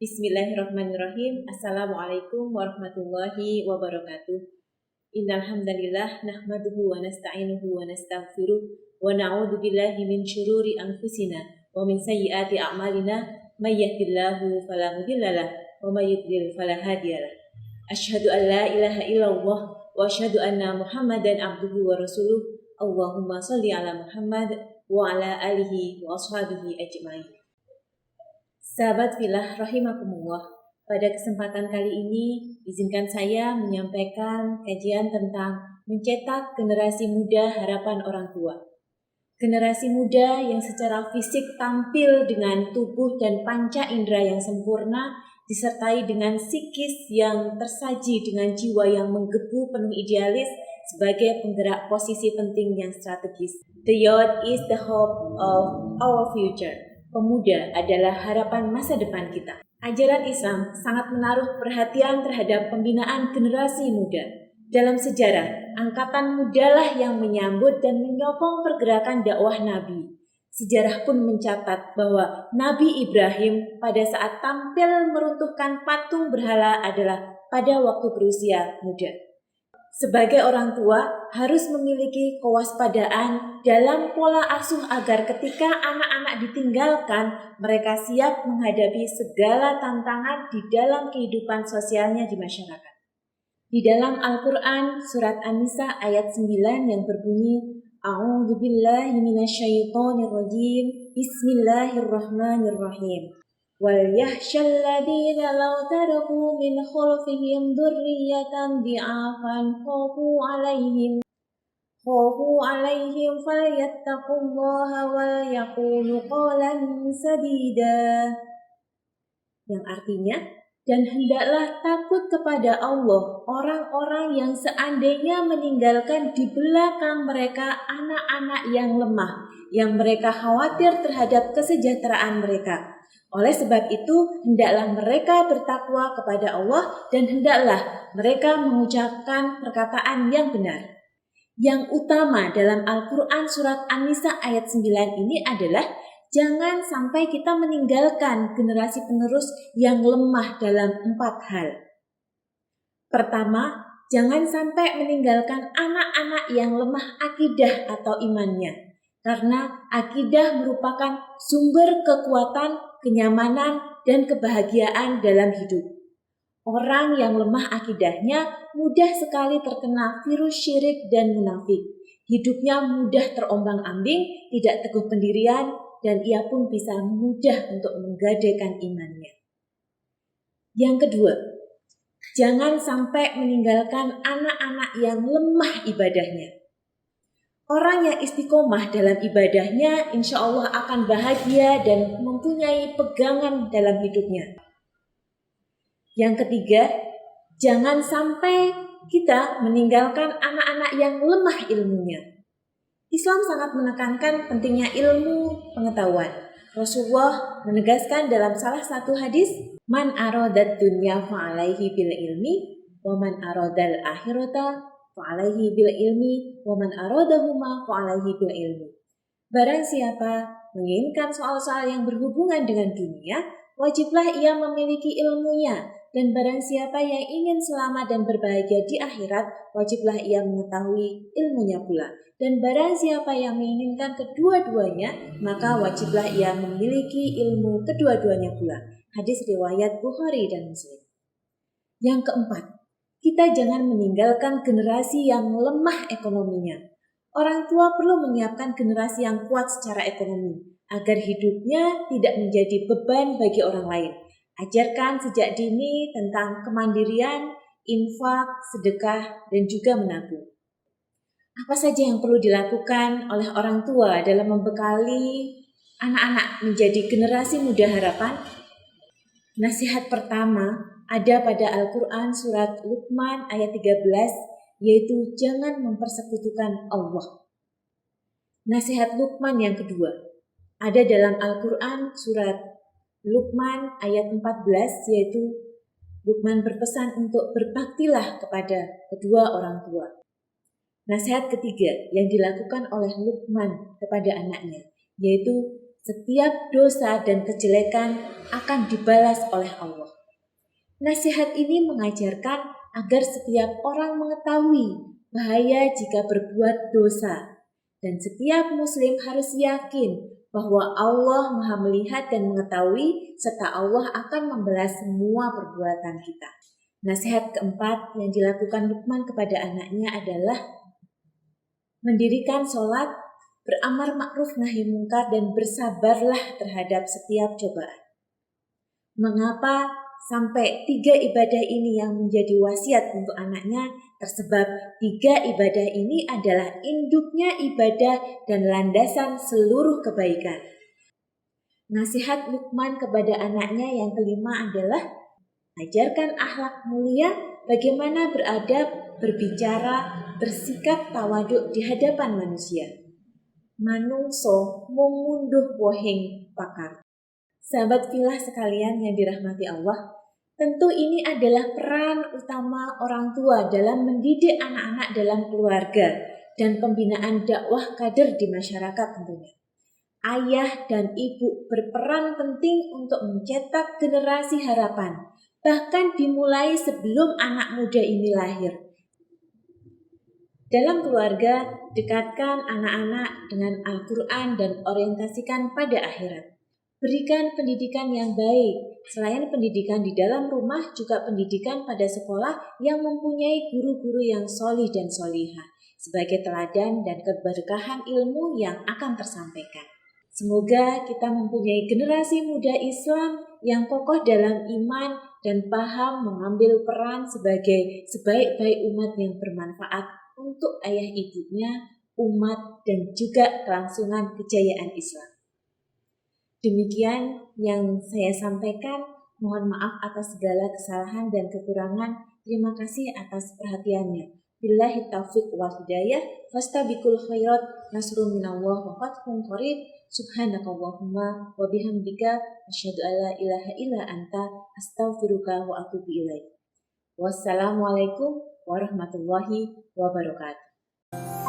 Bismillahirrahmanirrahim. Assalamualaikum warahmatullahi wabarakatuh. Innal hamdalillah nahmaduhu wa nasta'inuhu wa nastaghfiruh wa na'udzu billahi min syururi anfusina wa min sayyiati a'malina may yahdihillahu fala mudhillalah wa may yudlil fala hadiyalah. Asyhadu an la ilaha illallah wa asyhadu anna Muhammadan abduhu wa rasuluh. Allahumma shalli ala Muhammad wa ala alihi wa ashabihi ajmain. Sahabat Filah rahimakumullah, pada kesempatan kali ini izinkan saya menyampaikan kajian tentang mencetak generasi muda harapan orang tua. Generasi muda yang secara fisik tampil dengan tubuh dan panca indera yang sempurna, disertai dengan psikis yang tersaji dengan jiwa yang menggebu penuh idealis sebagai penggerak posisi penting yang strategis. The youth is the hope of our future. Pemuda adalah harapan masa depan kita. Ajaran Islam sangat menaruh perhatian terhadap pembinaan generasi muda. Dalam sejarah, angkatan mudalah yang menyambut dan menyokong pergerakan dakwah Nabi. Sejarah pun mencatat bahwa Nabi Ibrahim pada saat tampil meruntuhkan patung berhala adalah pada waktu berusia muda. Sebagai orang tua harus memiliki kewaspadaan dalam pola asuh agar ketika anak-anak ditinggalkan, mereka siap menghadapi segala tantangan di dalam kehidupan sosialnya di masyarakat. Di dalam Al-Quran surat An-Nisa ayat 9 yang berbunyi, A'udzu billahi minasyaitonir rajim. Bismillahirrahmanirrahim. Wal yahshal ladina law taraku min khulfihim dzurriyyatan di'afan khafu alaihim falyattaqullaha wal yaqulu qawlan sadida. Yang artinya, dan hendaklah takut kepada Allah orang-orang yang seandainya meninggalkan di belakang mereka anak-anak yang lemah, yang mereka khawatir terhadap kesejahteraan mereka. Oleh sebab itu, hendaklah mereka bertakwa kepada Allah dan hendaklah mereka mengucapkan perkataan yang benar. Yang utama dalam Al-Quran surat An-Nisa ayat 9 ini adalah jangan sampai kita meninggalkan generasi penerus yang lemah dalam 4 hal. Pertama, jangan sampai meninggalkan anak-anak yang lemah akidah atau imannya. Karena akidah merupakan sumber kekuatan, kenyamanan, dan kebahagiaan dalam hidup. Orang yang lemah akidahnya mudah sekali terkena virus syirik dan munafik. Hidupnya mudah terombang-ambing, tidak teguh pendirian, dan ia pun bisa mudah untuk menggadaikan imannya. Yang kedua, jangan sampai meninggalkan anak-anak yang lemah ibadahnya. Orang yang istiqomah dalam ibadahnya insya Allah akan bahagia dan mempunyai pegangan dalam hidupnya. Yang ketiga, jangan sampai kita meninggalkan anak-anak yang lemah ilmunya. Islam sangat menekankan pentingnya ilmu pengetahuan. Rasulullah menegaskan dalam salah satu hadis, Man aradad dunya fa'alaihi bil ilmi, wa man aradal akhirata fa'alaihi bil ilmi, wa man aradahuma fa'alaihi bil ilmi. Barang siapa menginginkan soal-soal yang berhubungan dengan dunia, wajiblah ia memiliki ilmunya. Dan barang siapa yang ingin selamat dan berbahagia di akhirat, wajiblah ia mengetahui ilmunya pula. Dan barang siapa yang menginginkan kedua-duanya, maka wajiblah ia memiliki ilmu kedua-duanya pula. Hadis riwayat Bukhari dan Muslim. Yang keempat, kita jangan meninggalkan generasi yang lemah ekonominya. Orang tua perlu menyiapkan generasi yang kuat secara ekonomi, agar hidupnya tidak menjadi beban bagi orang lain. Ajarkan sejak dini tentang kemandirian, infak, sedekah, dan juga menabung. Apa saja yang perlu dilakukan oleh orang tua dalam membekali anak-anak menjadi generasi muda harapan? Nasihat pertama ada pada Al-Quran surat Luqman ayat 13, yaitu jangan mempersekutukan Allah. Nasihat Luqman yang kedua ada dalam Al-Quran surat Luqman ayat 14, yaitu Luqman berpesan untuk berbaktilah kepada kedua orang tua. Nasihat ketiga yang dilakukan oleh Luqman kepada anaknya, yaitu Setiap dosa dan kejelekan akan dibalas oleh Allah. Nasihat ini mengajarkan agar setiap orang mengetahui bahaya jika berbuat dosa. Dan setiap muslim harus yakin bahwa Allah Maha melihat dan mengetahui serta Allah akan membalas semua perbuatan kita. Nasihat keempat yang dilakukan Luqman kepada anaknya adalah mendirikan sholat, beramar ma'ruf nahi mungkar, dan bersabarlah terhadap setiap cobaan. Mengapa sampai 3 ibadah ini yang menjadi wasiat untuk anaknya? Tersebab 3 ibadah ini adalah induknya ibadah dan landasan seluruh kebaikan. Nasihat Luqman kepada anaknya yang kelima adalah ajarkan akhlak mulia, bagaimana beradab, berbicara, bersikap tawaduk di hadapan manusia. Manungso mung ngunduh wohing pakar. Sahabat filah sekalian yang dirahmati Allah, tentu ini adalah peran utama orang tua dalam mendidik anak-anak dalam keluarga dan pembinaan dakwah kader di masyarakat tentunya. Ayah dan ibu berperan penting untuk mencetak generasi harapan, bahkan dimulai sebelum anak muda ini lahir. Dalam keluarga, dekatkan anak-anak dengan Al-Quran dan orientasikan pada akhirat. Berikan pendidikan yang baik. Selain pendidikan di dalam rumah, juga pendidikan pada sekolah yang mempunyai guru-guru yang solih dan solihah, sebagai teladan dan keberkahan ilmu yang akan tersampaikan. Semoga kita mempunyai generasi muda Islam yang kokoh dalam iman dan paham mengambil peran sebagai sebaik-baik umat yang bermanfaat untuk ayah ibunya, umat, dan juga kelangsungan kejayaan Islam. Demikian yang saya sampaikan. Mohon maaf atas segala kesalahan dan kekurangan. Terima kasih atas perhatiannya. Billahi taufiq wal hidayah. Fastabiqul khairat. Nasrun minallah wa fathun qarib. Subhanakallahumma wa bihamdika asyhadu an la ilaha illa anta astaghfiruka wa atubu ilaik. Wassalamualaikum warahmatullahi wabarakatuh.